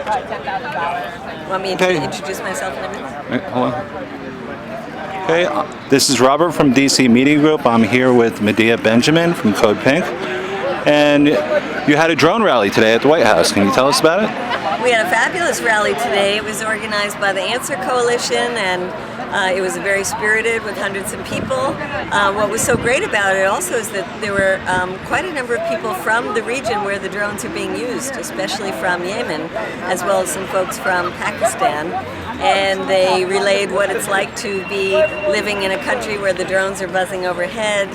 Want me to introduce myself and everything? Wait, hold on. Okay, this is Robert from DC Media Group. I'm here with Medea Benjamin from Code Pink. And you had a drone rally today at the White House. Can you tell us about it? We had a fabulous rally today. It was organized by the Answer Coalition, and it was very spirited with hundreds of people. What was so great about it also is that there were quite a number of people from the region where the drones are being used, especially from Yemen, as well as some folks from Pakistan. And they relayed what it's like to be living in a country where the drones are buzzing overhead.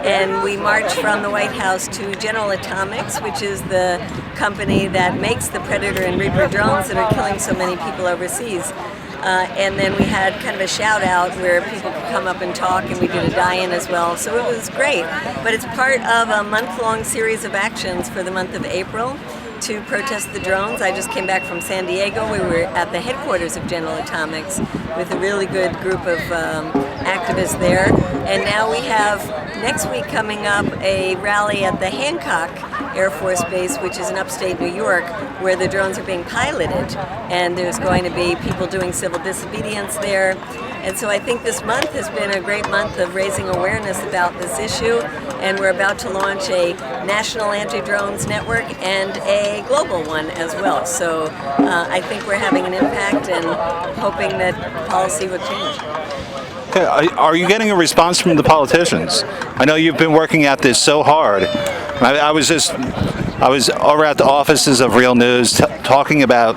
And we marched from the White House to General Atomics, which is the company that makes the Predator and Reaper drones that are killing so many people overseas. And then we had kind of a shout out where people could come up and talk, and we did a die-in as well. So it was great. But it's part of a month-long series of actions for the month of April to protest the drones. I just came back from San Diego. We were at the headquarters of General Atomics with a really good group of activists there. And now we have next week coming up a rally at the Hancock Air Force Base, which is in upstate New York, where the drones are being piloted. And there's going to be people doing civil disobedience there. And so I think this month has been a great month of raising awareness about this issue, and we're about to launch a national anti-drones network and a global one as well. So I think we're having an impact and hoping that policy will change. Okay, are you getting a response from the politicians? I know you've been working at this so hard. I was over at the offices of Real News talking about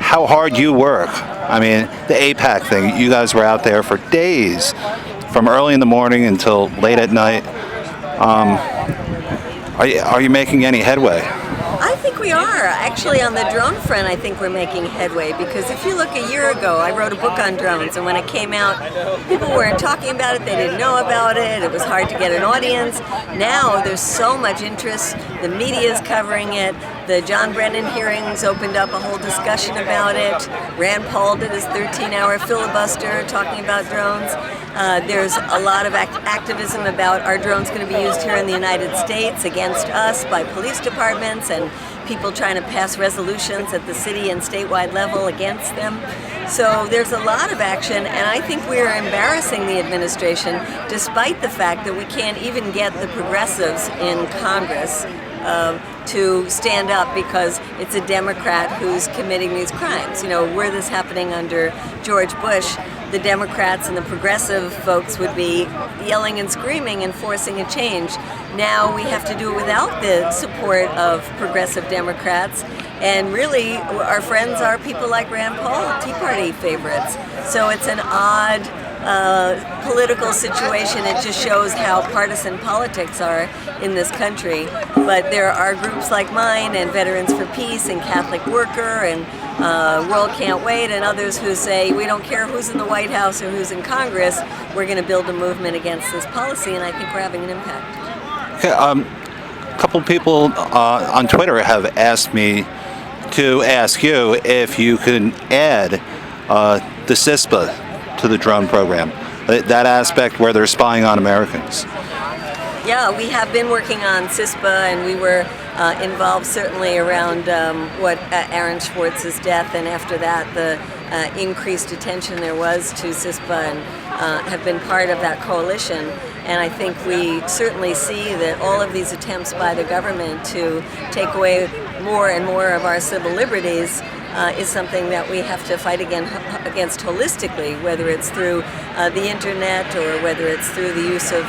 how hard you work. I mean, the APAC thing, you guys were out there for days, from early in the morning until late at night. Are you making any headway? I think we are. Actually, on the drone front, I think we're making headway, because if you look a year ago, I wrote a book on drones, and when it came out, people weren't talking about it, they didn't know about it, it was hard to get an audience. Now there's so much interest, the media is covering it, the John Brennan hearings opened up a whole discussion about it, Rand Paul did his 13-hour filibuster talking about drones. There's a lot of activism about are drones going to be used here in the United States against us by police departments, and people trying to pass resolutions at the city and statewide level against them. So there's a lot of action, and I think we're embarrassing the administration despite the fact that we can't even get the progressives in Congress to stand up because it's a Democrat who's committing these crimes. You know, were this happening under George Bush, the Democrats and the progressive folks would be yelling and screaming and forcing a change. Now we have to do it without the support of progressive Democrats, and really our friends are people like Rand Paul, Tea Party favorites. So it's an odd political situation. It just shows how partisan politics are in this country. But there are groups like mine and Veterans for Peace and Catholic Worker and World Can't Wait and others who say we don't care who's in the White House or who's in Congress, we're going to build a movement against this policy, and I think we're having an impact. Okay, a couple people on Twitter have asked me to ask you if you could add the CISPA to the drone program, that aspect where they're spying on Americans. Yeah, we have been working on CISPA, and we were involved certainly around what Aaron Schwartz's death, and after that the increased attention there was to CISPA, and have been part of that coalition. And I think we certainly see that all of these attempts by the government to take away more and more of our civil liberties is something that we have to fight against holistically, whether it's through the internet or whether it's through the use of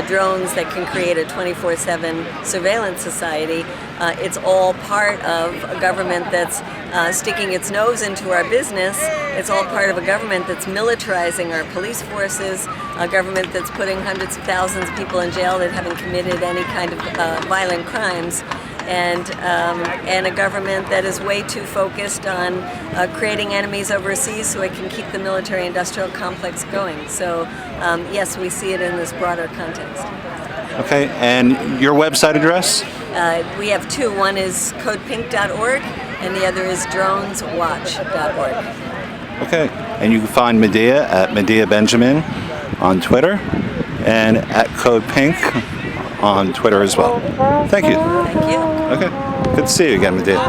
drones that can create a 24/7 surveillance society. It's all part of a government that's sticking its nose into our business. It's all part of a government that's militarizing our police forces, a government that's putting hundreds of thousands of people in jail that haven't committed any kind of violent crimes. And a government that is way too focused on creating enemies overseas so it can keep the military-industrial complex going. So yes, we see it in this broader context. Okay, and your website address? We have two. One is codepink.org, and the other is droneswatch.org. Okay, and you can find Medea at Medea Benjamin on Twitter and at Code Pink on Twitter as well. Thank you. Thank you. Okay, good to see you again, Medea.